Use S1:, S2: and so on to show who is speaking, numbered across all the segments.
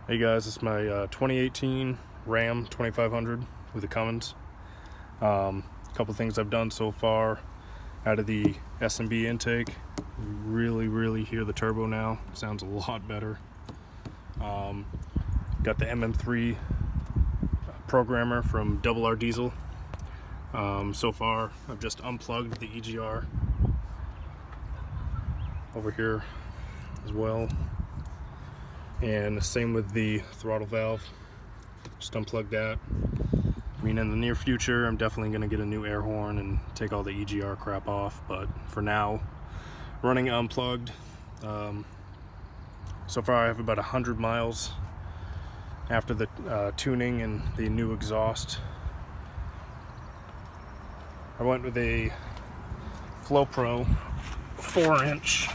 S1: Hey guys, it's my 2018 Ram 2500 with the Cummins. A couple things I've done so far out of the S&B intake. Really hear the turbo now. Sounds a lot better. Got the MM3 programmer from Double R Diesel. So far I've just unplugged the EGR over here as well. And the same with the throttle valve, just unplug that. I mean, in the near future I'm definitely going to get a new air horn and take all the EGR crap off, but for now running unplugged. So far I have about 100 miles after the tuning and the new exhaust. I went with a Flo Pro 4-inch,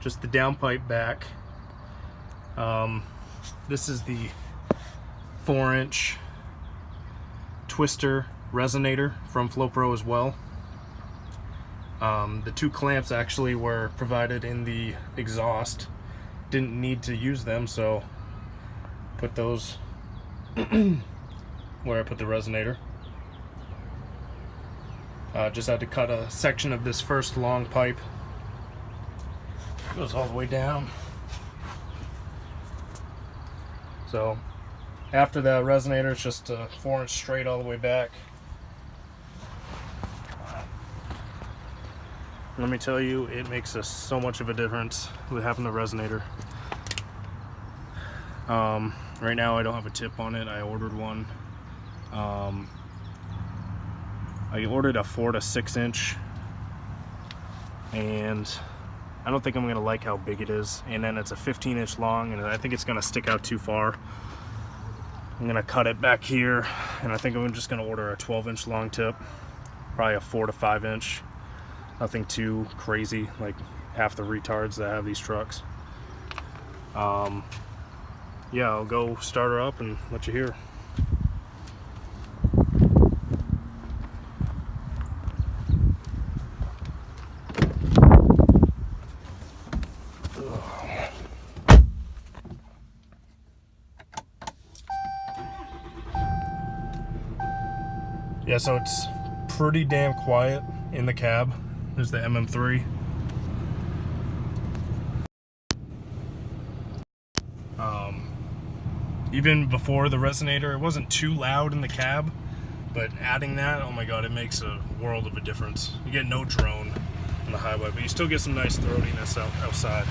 S1: just the downpipe back. This is the 4-inch Twister Resonator from Flo Pro as well. The two clamps actually were provided in the exhaust. Didn't need to use them, so put those where I put the resonator. Just had to cut a section of this first long pipe. Goes all the way down. So after the resonator, it's just a 4-inch straight all the way back. Let me tell you, it makes so much of a difference with having the resonator. Right now I don't have a tip on it. I ordered one. I ordered a 4 to 6 inch, and I don't think I'm gonna like how big it is. And then it's a 15-inch long, and I think it's gonna stick out too far. I'm gonna cut it back here, and I think I'm just gonna order a 12-inch long tip, probably a 4 to 5 inch. Nothing too crazy, like half the retards that have these trucks. Yeah, I'll go start her up and let you hear. Yeah, so it's pretty damn quiet in the cab. There's the MM3. Even before the resonator, it wasn't too loud in the cab, but adding that, oh my god, it makes a world of a difference. You get no drone on the highway, but you still get some nice throatiness outside.